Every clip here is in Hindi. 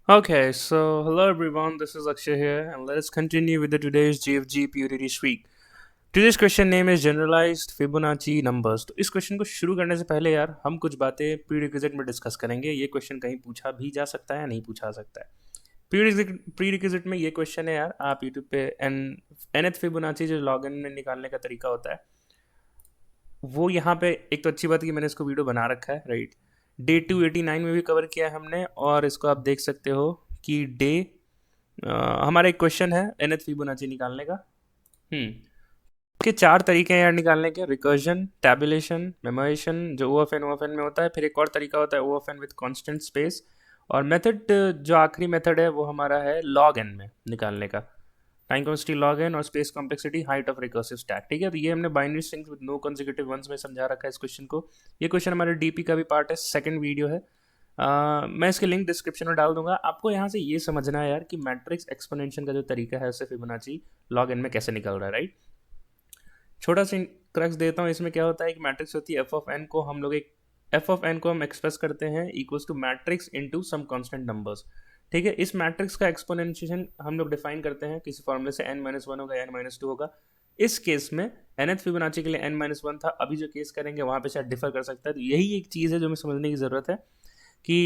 Okay, so hello everyone, this is Akshay here, and let us continue with the today's GFG Purity Week. Today's question name is Generalized Fibonacci Numbers. तो इस क्वेश्चन को शुरू करने से पहले यार हम कुछ बातें प्रीरिक्विजिट में डिस्कस करेंगे. ये क्वेश्चन कहीं पूछा भी जा सकता है या नहीं पूछा जा सकता है. प्रीरिक्विजिट में ये क्वेश्चन है यार, आप यूट्यूब पे nth फिबोनाची जो लॉगिन में निकालने का तरीका होता है वो यहाँ पे एक तो अच्छी बात है कि मैंने इसको वीडियो बना रखा है, राइट. डे 289 में भी कवर किया है हमने, और इसको आप देख सकते हो कि हमारा एक क्वेश्चन है nth फिबोनाची निकालने का. के चार तरीके हैं यार निकालने के: रिकर्जन, टैबुलेशन, मेमोरेशन जो ओ एफ एन में होता है, फिर एक और तरीका होता है O F N with constant space, और मेथड जो आखिरी मेथड है वो हमारा है लॉग एन में निकालने का. टाइम कॉन्स्टेंट लॉग एन और space complexity height of recursive stack. ठीक है, तो ये हमने binary strings with no consecutive ones में समझा रखा है इस क्वेश्चन को. ये क्वेश्चन हमारे डीपी का भी पार्ट है, सेकंड वीडियो है. मैं इसके लिंक डिस्क्रिप्शन में डाल दूंगा. आपको यहाँ से ये समझना है यार कि मैट्रिक्स एक्सपोनेंशियल का जो तरीका है उससे फिबोनाची लॉग एन में कैसे निकल रहा है, राइट. छोटा सा क्रक्स देता हूँ. इसमें क्या होता है कि मैट्रिक्स होती है एफ ऑफ एन को हम लोग एक एफ ऑफ एन को हम एक्सप्रेस करते हैं equals to matrix into some constant numbers. ठीक है, इस मैट्रिक्स का एक्सपोनेंशिएशन हम लोग डिफाइन करते हैं किसी फॉर्मूले से n-1 होगा, n-2 होगा. इस केस में nth फिबोनाची के लिए n-1 था. अभी जो केस करेंगे वहाँ पे शायद डिफर कर सकता है. तो यही एक चीज़ है जो हमें समझने की ज़रूरत है कि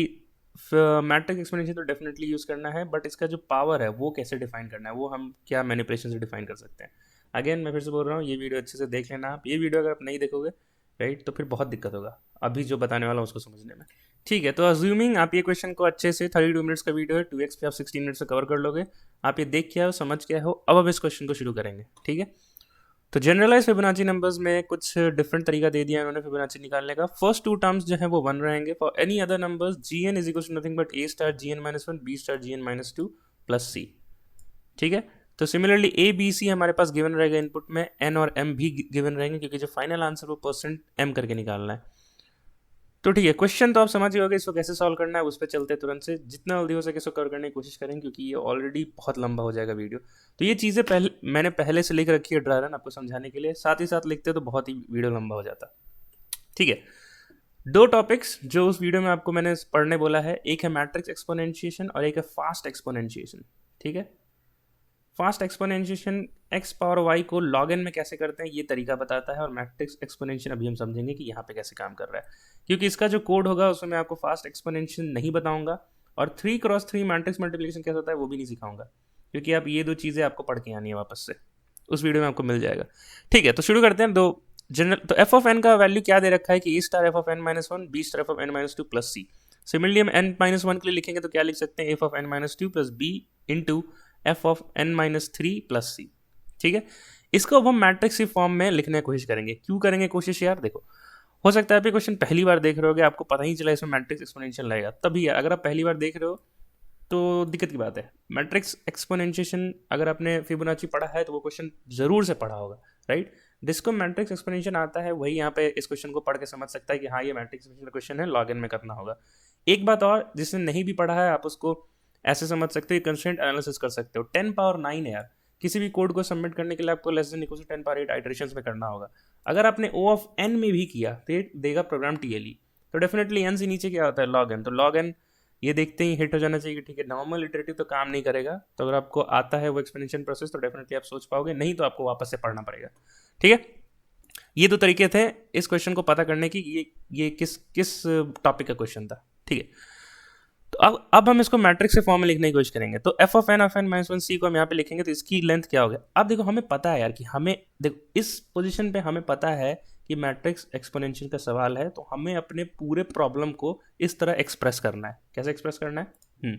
मैट्रिक्स एक्सपोनेंशियल तो डेफिनेटली यूज़ करना है, बट इसका जो पावर है वो कैसे डिफाइन करना है, वो हम क्या मैनिपुलेशन से डिफाइन कर सकते हैं. अगेन मैं फिर से बोल रहा हूँ, ये वीडियो अच्छे से देख लेना आप. ये वीडियो अगर आप नहीं देखोगे, राइट, तो फिर बहुत दिक्कत होगा अभी जो बताने वाला हूँ उसको समझने में. ठीक है, तो अज्यूमिंग आप ये क्वेश्चन को अच्छे से 32 मिनट्स का वीडियो है, 2x पे आप 16 मिनट्स से कवर कर लोगे. आप ये देख के आओ, समझ के आओ. अब इस क्वेश्चन को शुरू करेंगे. ठीक है, तो जनरलाइज फिबोनाची नंबर्स में कुछ डिफरेंट तरीका दे दिया उन्होंने फिबोनाची निकालने का. फर्स्ट टू टर्म्स जो है वो 1 रहेंगे. For any other numbers G N is equal to nothing but a star G N minus one, B star G N minus two plus C. ठीक है, तो सिमिलरली ए बी सी हमारे पास गिवन रहेगा इनपुट में, एन और एम भी गिवन रहेंगे क्योंकि जो फाइनल आंसर वो परसेंट एम करके निकालना है. तो ठीक है, क्वेश्चन तो आप समझ ही होगे इसको कैसे सॉल्व करना है. उस पर चलते तुरंत से, जितना जल्दी हो सके इसको कवर करने की कोशिश करें क्योंकि ये ऑलरेडी बहुत लंबा हो जाएगा वीडियो. तो ये चीज़ें मैंने पहले से लिख रखी है ड्राई रन आपको समझाने के लिए. साथ ही साथ लिखते तो बहुत ही वीडियो लंबा हो जाता. ठीक है, दो टॉपिक्स जो उस वीडियो में आपको मैंने पढ़ने बोला है, एक है मैट्रिक्स एक्सपोनेंशिएशन और एक है फास्ट एक्सपोनेंशिएशन. ठीक है, fast exponentiation X power Y को लॉग एन में कैसे करते हैं ये तरीका बताता है, और मैट्रिक्स एक्सपोनेंशिएशन अभी हम समझेंगे कि यहाँ पे कैसे काम कर रहा है. क्योंकि इसका जो कोड होगा उसमें मैं आपको फास्ट एक्सपोनेंशिएशन नहीं बताऊंगा, और 3x3 मैट्रिक्स मल्टीप्लिकेशन कैसे होता है वो भी नहीं सिखाऊंगा, क्योंकि आप ये दो चीज़ें आपको पढ़ के आनी है वापस से. उस वीडियो में आपको मिल जाएगा. ठीक है, तो शुरू करते हैं. दो जनरल, तो एफ ऑफ एन का वैल्यू क्या दे रखा है कि A star F of N minus one, B star F of N minus two plus C. Similarly हम एन माइनस वन के लिए लिखेंगे तो क्या लिख सकते हैं, F of N minus two plus B into F of N minus three plus C. ठीक है, इसको अब हम मैट्रिक्स की फॉर्म में लिखने की कोशिश करेंगे. क्यों करेंगे कोशिश यार, देखो हो सकता है आप ये क्वेश्चन पहली बार देख रहे होगे, आपको पता ही चला इसमें मैट्रिक्स एक्सपोनेंशियल लगेगा. तभी यार, अगर आप पहली बार देख रहे हो तो दिक्कत की बात है. मैट्रिक्स एक्सपोनेंशिएशन अगर आपने फिबोनाची पढ़ा है तो वो क्वेश्चन जरूर से पढ़ा होगा, राइट. जिसको मैट्रिक्स एक्सपोनेंशिएशन आता है वही यहाँ पे इस क्वेश्चन को पढ़ के समझ सकता है कि हाँ ये मैट्रिक्स एक्सपोनेंशियल क्वेश्चन है, लॉग इन में करना होगा. एक बात और, जिसने नहीं भी पढ़ा है आप उसको ऐसे समझ सकते हो, कंस्ट्रेंट एनालिसिस कर सकते हो. 10 पावर 9 है यार. किसी भी कोड को सबमिट करने के लिए आपको less than equal to 10 power 8 iterations में करना होगा. अगर आपने ओ ऑफ एन में भी किया तो ये देगा प्रोग्राम टीएलई. तो डेफिनेटली एन से नीचे क्या होता है, लॉग एन. तो लॉग एन ये देखते ही हिट हो जाना चाहिए. ठीक है, नॉर्मल इटरेटिव तो काम नहीं करेगा. तो अगर आपको आता है वो एक्सपोनेंशियल प्रोसेस तो डेफिनेटली आप सोच पाओगे, नहीं तो आपको वापस से पढ़ना पड़ेगा. ठीक है, ये दो तरीके थे इस क्वेश्चन को पता करने की ये किस किस टॉपिक का क्वेश्चन था. ठीक है, तो अब हम इसको मैट्रिक्स के फॉर्म में लिखने की कोशिश करेंगे. तो F of N minus one C को हम यहाँ पे लिखेंगे तो इसकी लेंथ क्या होगा. अब देखो हमें पता है यार कि हमें देखो इस पोजीशन पे हमें पता है कि मैट्रिक्स एक्सपोनेंशियल का सवाल है, तो हमें अपने पूरे प्रॉब्लम को इस तरह एक्सप्रेस करना है. कैसे एक्सप्रेस करना है,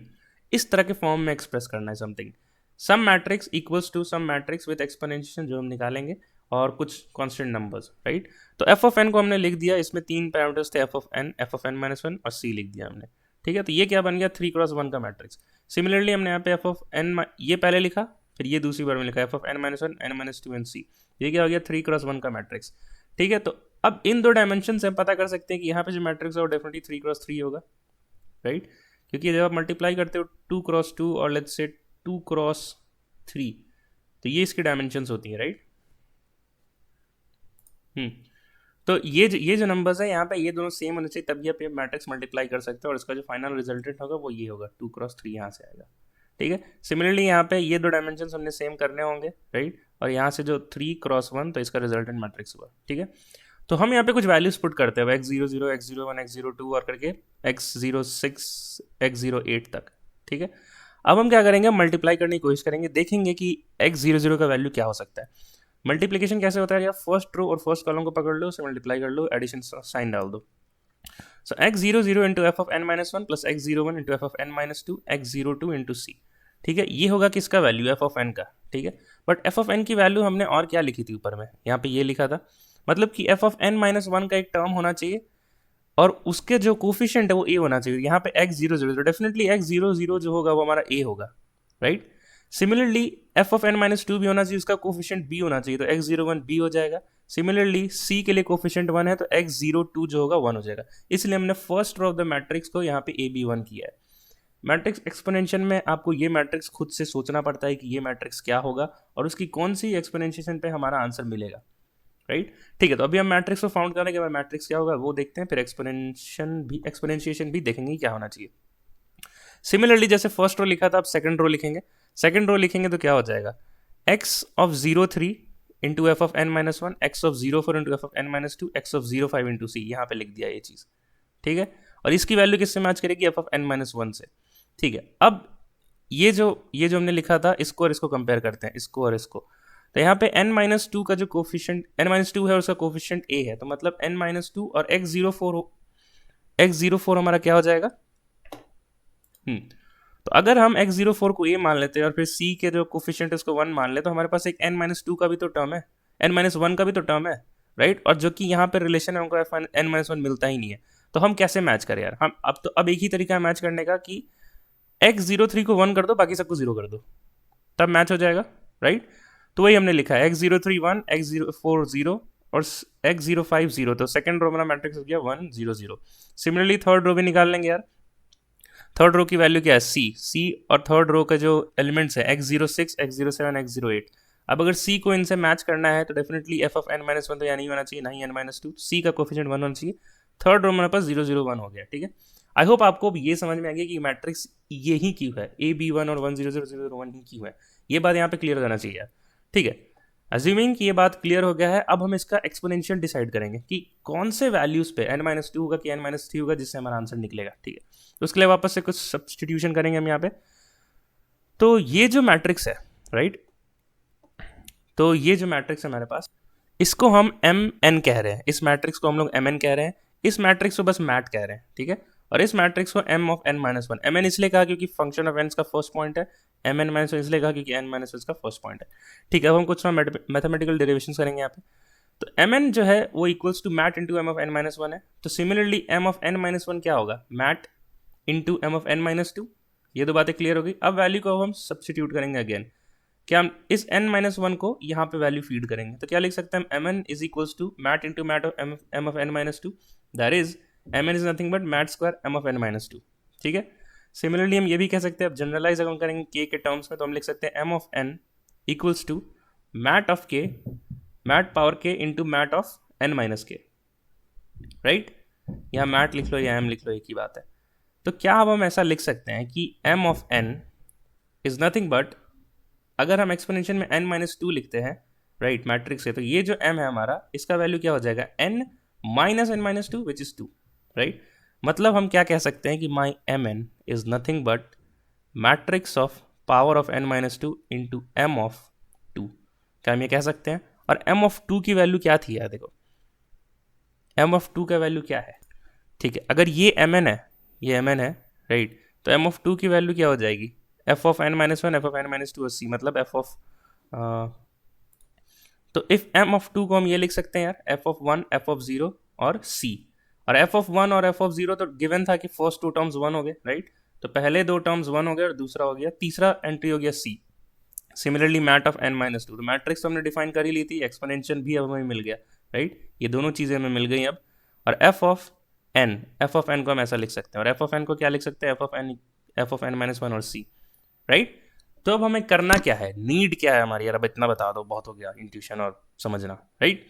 इस तरह के फॉर्म में एक्सप्रेस करना है. Something some matrix equals to some matrix with exponential जो हम निकालेंगे, और कुछ कांस्टेंट नंबर्स, राइट. तो एफ ऑफ एन को हमने लिख दिया, इसमें तीन पैरामीटर्स थे, F of N minus one और सी लिख दिया हमने. ठीक है, तो ये क्या बन गया, 3x1 का मैट्रिक्स. सिमिलरली हमने यहाँ पे एफ ऑफ एन ये पहले लिखा, फिर ये दूसरी बार में लिखा F of N minus one, N minus two and C. ये क्या हो गया, 3x1 का मैट्रिक्स. ठीक है, तो अब इन दो डायमेंशन से हम पता कर सकते हैं कि यहाँ पे जो मैट्रिक्स है वो डेफिनेटली 3x3 होगा, राइट. क्योंकि जब आप मल्टीप्लाई करते हो 2x2 और लेट्स से 2x3, तो ये इसकी डायमेंशंस होती है, राइट. तो ये जो नंबर्स है यहाँ पे ये दोनों सेम होने चाहिए, तभी आप ये मैट्रिक्स मल्टीप्लाई कर सकते हो और इसका जो फाइनल रिजल्टेंट होगा वो ये होगा 2 × 3 यहाँ से आएगा। ठीक है, सिमिलरली यहाँ पे ये दो डायमेंशन हमने सेम करने होंगे, राइट, और यहाँ से जो 3 × 1 तो इसका रिजल्टेंट मैट्रिक्स हुआ। ठीक है, तो हम यहाँ पे कुछ वैल्यूज पुट करते हैं x00, x01, x02 और करके x06, x08 तक। ठीक है, अब हम क्या करेंगे, मल्टीप्लाई करने की कोशिश करेंगे, देखेंगे कि x00 का वैल्यू क्या हो सकता है। मल्टीप्लिकेशन कैसे होता है यार, फर्स्ट रो और फर्स्ट कॉलम को पकड़ लो, उसे मल्टीप्लाई कर लो, एडिशन साइन डाल दो। So x00 into F of n-1 plus x01 into F of n-2 x02 into C. ठीक है, ये होगा किसका वैल्यू, एफ ऑफ एन का। ठीक है, बट एफ ऑफ एन की वैल्यू हमने और क्या लिखी थी ऊपर में, यहाँ पे ये लिखा था, मतलब कि एफ ऑफ n-1 का एक टर्म होना चाहिए और उसके जो कोफिशिएंट है वो a होना चाहिए। यहाँ पे x00 तो डेफिनेटली x00 जो होगा वो हमारा a होगा, right. Similarly F of n-2 भी होना चाहिए, उसका कोफिशिएंट b होना चाहिए, तो x01 b हो जाएगा। सिमिलरली c के लिए कोफिशिएंट 1 है तो x02 जो होगा 1 हो जाएगा। इसलिए हमने first row of the matrix को यहाँ पे ab1 किया है। मैट्रिक्स एक्सपोनेंशियल में आपको ये मैट्रिक्स खुद से सोचना पड़ता है कि ये मैट्रिक्स क्या होगा और उसकी कौन सी एक्सपोनेंशिएशन पे हमारा आंसर मिलेगा, राइट। ठीक है, तो अभी हम मैट्रिक्स को फाउंड करने के बाद मैट्रिक्स क्या होगा वो देखते हैं, फिर एक्सपोनेंशिएशन भी देखेंगे क्या होना चाहिए। सिमिलरली जैसे फर्स्ट रो लिखा था, अब सेकंड रो लिखेंगे। सेकंड रो लिखेंगे तो क्या हो जाएगा, x of 03 into F of n-1, x of 04 into F of n-2, x of 05 into C. यहाँ पे लिख दिया ये चीज़, ठीक है, और इसकी वैल्यू किससे मैच करेगी, एफ ऑफ n-1 से। ठीक है, अब ये जो हमने लिखा था इसको और इसको कंपेयर करते हैं, इसको और इसको। तो यहाँ पे n-2 का जो कोफिशिएंट n-2 है उसका कोफिशिएंट a है, तो मतलब n-2 और x04 हमारा क्या हो जाएगा। तो अगर हम x04 को a मान लेते हैं और फिर c के जो कोफिशिएंट है उसको 1 मान ले, तो हमारे पास एक n-2 का भी तो टर्म है, n-1 का भी तो टर्म है, राइट। और जो कि यहाँ पे रिलेशन है उनको n-1 मिलता ही नहीं है, तो हम कैसे मैच करें यार। हम अब एक ही तरीका है मैच करने का कि x03 को 1 कर दो, बाकी सबको 0 कर दो, तब मैच हो जाएगा, राइट। तो वही हमने लिखा है x03 1, x04 0 और x05 0। तो सेकंड रो मेरा मैट्रिक्स हो गया 1 0 0। सिमिलरली थर्ड रो भी निकाल लेंगे यार। थर्ड रो की वैल्यू क्या है, c और थर्ड रो का जो एलिमेंट्स है x06, x07, x08। अब अगर c को इनसे मैच करना है तो डेफिनेटली एफ ऑफ n-1 तो यहाँ नहीं होना चाहिए, ना ही n-2, c का कोफिशिएंट 1 होना चाहिए। थर्ड रो मेरे पास 0 0 1 हो गया। ठीक है, आई होप आपको अब ये समझ में आ गया कि मैट्रिक्स ये ही क्यों है, AB1 और 1 0 0 0 0 1 ही क्यों है। ये बात यहाँ पे क्लियर करना चाहिए यार। ठीक है, अज्यूमिंग कि ये बात क्लियर हो गया है, अब हम इसका एक्सपोनेंशियल डिसाइड करेंगे कि कौन से वैल्यूज पे n-2 होगा कि n-3 होगा जिससे हमारा आंसर निकलेगा। ठीक है, तो उसके लिए वापस से कुछ सब्सटीट्यूशन करेंगे हम यहाँ पे। तो ये जो मैट्रिक्स है, राइट, तो ये जो मैट्रिक्स है हमारे पास, इसको हम mn कह रहे हैं, इस मैट्रिक्स को हम लोग mn कह रहे हैं, इस मैट्रिक्स को बस मैट कह रहे हैं। ठीक है, और इस मैट्रिक्स को m ऑफ n-1, mn इसलिए कहा क्योंकि फंक्शन ऑफ n का फर्स्ट पॉइंट है, mn-1 इसलिए कहा क्योंकि n-1 का फर्स्ट पॉइंट है। ठीक है, अब हम कुछ मैथमेटिकल डेरिवेशन करेंगे यहाँ पे। तो mn जो है वो equals to mat into m of n-1 है, तो सिमिलरली m ऑफ n-1 क्या होगा, mat into m of n-2। ये दो बातें क्लियर हो गई। अब वैल्यू को हम सब्सटीट्यूट करेंगे अगेन, क्या हम इस n-1 को यहाँ पे वैल्यू फीड करेंगे, तो क्या लिख सकते हैं, mn is equals to mat into mat of m of n-2, that is mn is nothing but mat square m of n-2। ठीक है, सिमिलरली हम ये भी कह सकते हैं, अब जनरलाइज अगर हम करेंगे k के टर्म्स में, तो हम लिख सकते हैं m of n equals to mat of k, mat power k into mat of n-k, right. यहाँ मैट लिख लो या m लिख लो, एक ही बात है। तो क्या अब हम ऐसा लिख सकते हैं कि m of n is nothing but, अगर हम एक्सपोनेंशियल में n-2 लिखते हैं, राइट, मैट्रिक्स है, तो ये जो m है हमारा, इसका वैल्यू क्या हो जाएगा, n minus n-2 which is 2, right. मतलब हम क्या कह सकते हैं कि माई mn is nothing but matrix of power of n-2 into m of 2। क्या हम ये कह सकते हैं, और m ऑफ 2 की वैल्यू क्या थी यार, देखो m ऑफ 2 का वैल्यू क्या है। ठीक है, अगर ये mn है, ये mn है, राइट, तो m ऑफ 2 की वैल्यू क्या हो जाएगी, F of n-1, F of n-2 और c, मतलब एफ ऑफ तो इफ m ऑफ 2 को हम ये लिख सकते हैं यार, एफ ऑफ 1, एफ ऑफ 0 और c। और एफ ऑफ 1 और एफ ऑफ 0 तो गिवन था कि फर्स्ट 2 टर्म्स 1 हो गए, राइट, तो पहले 2 टर्म्स 1 हो गए और दूसरा हो गया, तीसरा एंट्री हो गया c। Similarly mat of n-2, तो मैट्रिक्स तो हमने डिफाइन कर ही ली थी, एक्सपोनेंशियल भी अब हमें मिल गया, राइट, ये दोनों चीज़ें हमें मिल गई अब। और एफ ऑफ n को हम ऐसा लिख सकते हैं, और एफ ऑफ n को क्या लिख सकते हैं, एफ ऑफ n-1 और c, राइट। तो अब हमें करना क्या है, नीड क्या है हमारी यार, अब इतना बता दो, बहुत हो गया इंट्यूशन और समझना, राइट।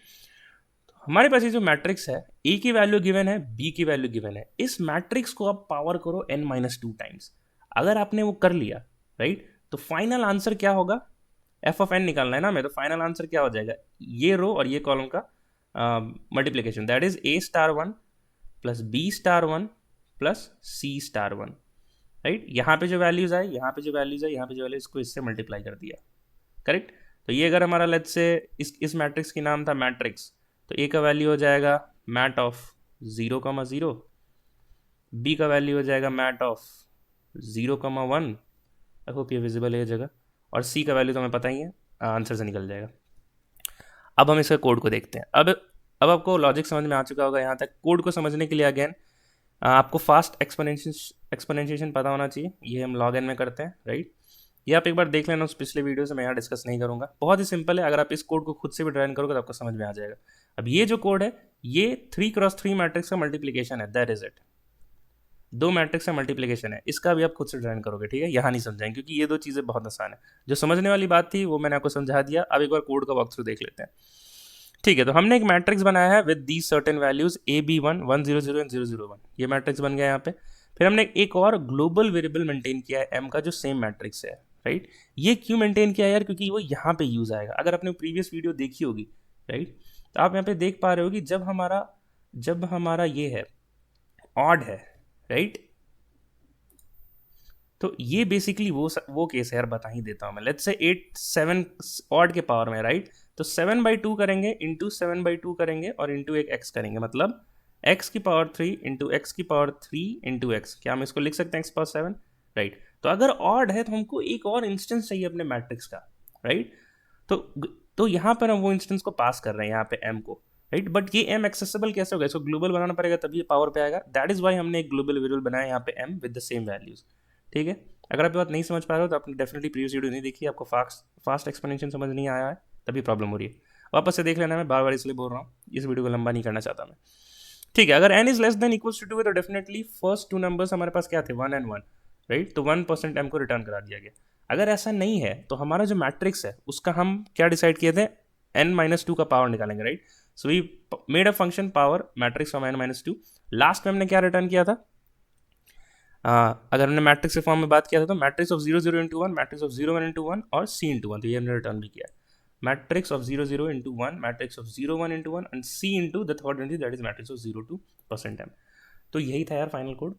हमारे पास ये जो मैट्रिक्स है, ए की वैल्यू गिवन है, बी की वैल्यू गिवन है, इस मैट्रिक्स को आप पावर करो n-2 टाइम्स। अगर आपने वो कर लिया, राइट, तो फाइनल आंसर क्या होगा, एफ ऑफ एन निकालना है ना हमें, तो फाइनल आंसर क्या हो जाएगा, ये रो और ये कॉलम का multiplication, that is a star 1 plus b star 1 plus c star 1, right. यहाँ पे जो वैल्यूज आए, यहाँ पे जो वैल्यूज है, यहाँ पे जो वैल्यूज को इससे मल्टीप्लाई कर दिया, करेक्ट। तो ये अगर हमारा लेट्स से इस मैट्रिक्स की नाम था मैट्रिक्स, तो ए का वैल्यू हो जाएगा मैट ऑफ 0,0, बी का वैल्यू हो जाएगा मैट ऑफ 0,1, आई होप ये विजिबल है ये जगह, और सी का वैल्यू तो हमें पता ही है, आंसर से निकल जाएगा। अब हम इसके कोड को देखते हैं। अब आपको लॉजिक समझ में आ चुका होगा यहाँ तक। कोड को समझने के लिए अगेन आपको फास्ट एक्सपोनेंशिएशन पता होना चाहिए, ये हम लॉग एन में करते हैं, राइट। ये आप एक बार देख लेना उस पिछले वीडियो से, मैं यहाँ डिस्कस नहीं करूँगा, बहुत ही सिंपल है। अगर आप इस कोड को खुद से भी ड्राइन करोगे तो आपको समझ में आ जाएगा। अब ये जो कोड है, ये 3x3 मैट्रिक्स का मल्टीप्लीकेशन है, दैट इज इट। 2 मैट्रिक्स का मल्टीप्लीकेशन है, इसका भी आप खुद से ड्राइन करोगे, ठीक है। यहाँ नहीं समझाएंगे क्योंकि ये दो चीज़ें बहुत आसान है। जो समझने वाली बात थी वो मैंने आपको समझा दिया। अब एक बार कोड का वॉक थ्रू देख लेते हैं, ठीक है। तो हमने एक मैट्रिक्स बनाया है with these certain values AB1 100 and 001, ये मैट्रिक्स बन गया यहाँ पे। फिर हमने एक और ग्लोबल वेरिएबल मेंटेन किया है m का, जो सेम मैट्रिक्स है, राइट। ये क्यों मेंटेन किया यार, क्योंकि वो यहाँ पे यूज आएगा। अगर आपने प्रीवियस वीडियो देखी होगी, राइट, तो आप यहाँ पे देख पा रहे हो कि जब हमारा ये है ऑड है, राइट, तो ये बेसिकली वो केस है यार, बता ही देता हूँ मैं। लेट्स से 8 7 ऑड के पावर में, राइट, तो 7/2 करेंगे, इंटू 7/2 करेंगे और इंटू एक x करेंगे, मतलब x की पावर 3 इंटू एक्स की पावर 3 इंटू एक्स। क्या हम इसको लिख सकते हैं x पावर 7, राइट। तो अगर ऑड है तो हमको एक और इंस्टेंस चाहिए अपने मैट्रिक्स का, राइट। तो यहाँ पर हम वो इंस्टेंस को पास कर रहे हैं यहाँ पे m को, राइट। बट ये m एक्सेसिबल कैसे होगा, इसको ग्लोबल बनाना पड़ेगा तभी ये पावर पे आएगा। दैट इज वाई हमने एक ग्लोबल वेरिएबल बनाया यहाँ पे m with the same values, ठीक है। अगर आप ये बात नहीं समझ पा रहे हो तो आपने डेफिनेटली प्रीवियस वीडियो नहीं देखी, आपको फास्ट एक्सप्लेनेशन समझ नहीं आया है, तभी प्रॉब्लम हो रही है। वापस से देख लेना, मैं बार बार इसलिए बोल रहा हूँ, इस वीडियो को लंबा नहीं करना चाहता मैं, ठीक है। अगर n is less than equals to 2 है तो डेफिनेटली फर्स्ट 2 नंबर्स हमारे पास क्या थे, 1 and 1, राइट। तो 1% m को रिटर्न करा दिया गया। अगर ऐसा नहीं है तो हमारा जो मैट्रिक्स है उसका हम क्या डिसाइड किए थे, n-2 का पावर निकालेंगे, right. So we made a function power matrix from n-2। Last में हमने क्या रिटर्न किया था, अगर हमने मैट्रिक्स के फॉर्म में बात किया था तो matrix of 0 into 1, matrix of 0 into 1 और c इंटू 1, तो ये हमने रिटर्न भी किया है। Matrix of 0 into 1, matrix of 0 into 1 and c into the third entry, that is matrix of 0 to %m। तो यही था यार final code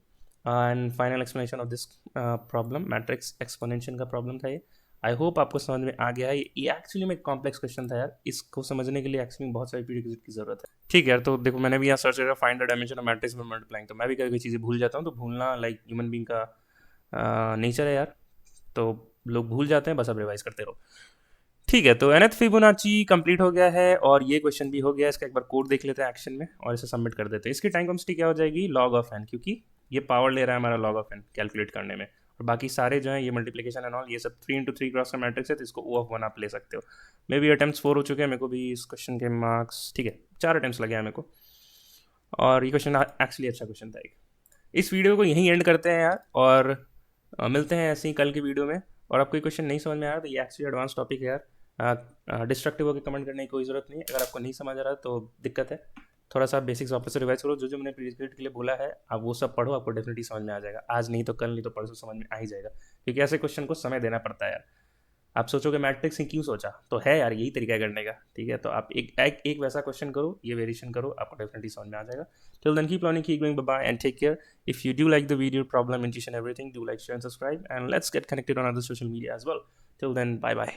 and final explanation of this problem, matrix exponential का प्रॉब्लम था ये। आई होप आपको समझ में आ गया है। ये एक्चुअली में एक कॉम्प्लेक्स क्वेश्चन था यार, इसको समझने के लिए एक्चुअली बहुत सारी प्रीडिक्ट की जरूरत है, ठीक है यार। तो देखो मैंने भी यहाँ सर्च करा find the dimension of matrix में मल्टीप्लाइंग, तो मैं भी कभी चीज़ें भूल जाता हूँ, तो भूलना लाइक ह्यूमन बीइंग का नेचर है यार, तो लोग भूल जाते हैं, बस अब रिवाइज करते रहो, ठीक है। तो nth फिबोनाची कंप्लीट हो गया है और ये क्वेश्चन भी हो गया। इसका एक बार कोड देख लेते हैं एक्शन में और इसे सबमिट कर देते हैं। इसकी टाइम कॉन्स्टेंट क्या हो जाएगी, लॉग ऑफ n, क्योंकि ये पावर ले रहा है हमारा लॉग ऑफ n कैलकुलेट करने में, और बाकी सारे जो है ये मल्टीप्लिकेशन एंड ऑल, ये सब 3 into 3 क्रॉस का मैट्रिक्स है, तो इसको O of 1 आप ले सकते हो। मे बी अटेम्प्ट्स 4 हो चुके हैं, मेरे को भी इस क्वेश्चन के मार्क्स, ठीक है, 4 अटेम्प्ट्स लगे हैं मेरे को, और ये क्वेश्चन एक्चुअली अच्छा क्वेश्चन था। इस वीडियो को यहीं एंड करते हैं यार, और मिलते हैं ऐसे ही कल की वीडियो में। और आपको ये क्वेश्चन नहीं समझ में आया तो ये एक्चुअली एडवांस टॉपिक है यार, डिस्ट्रक्टिव होकर कमेंट करने की कोई ज़रूरत नहीं है। अगर आपको नहीं समझ आ रहा तो दिक्कत है, थोड़ा सा बेसिक्स वापस से रिवाइज करो, जो मैंने प्रीवियस के लिए बोला है आप वो सब पढ़ो, आपको डेफिनेटली समझ में आ जाएगा। आज नहीं तो कल, नहीं तो परसों समझ में आ ही जाएगा, क्योंकि ऐसे क्वेश्चन को समय देना पड़ता है यार। आप सोचोगे मैट्रिक्स ही क्यों सोचा, तो है यार यही तरीका है करने का, ठीक है। तो आप एक वैसा क्वेश्चन करो, ये वेरिएशन करो, आपको डेफिनेटली समझ में आ जाएगा। Till then keep learning, keep going, bye bye and take care. If you do like the video problem, intuition, everything, do like, share and subscribe, and let's get connected on other social media as well. Till then, bye bye.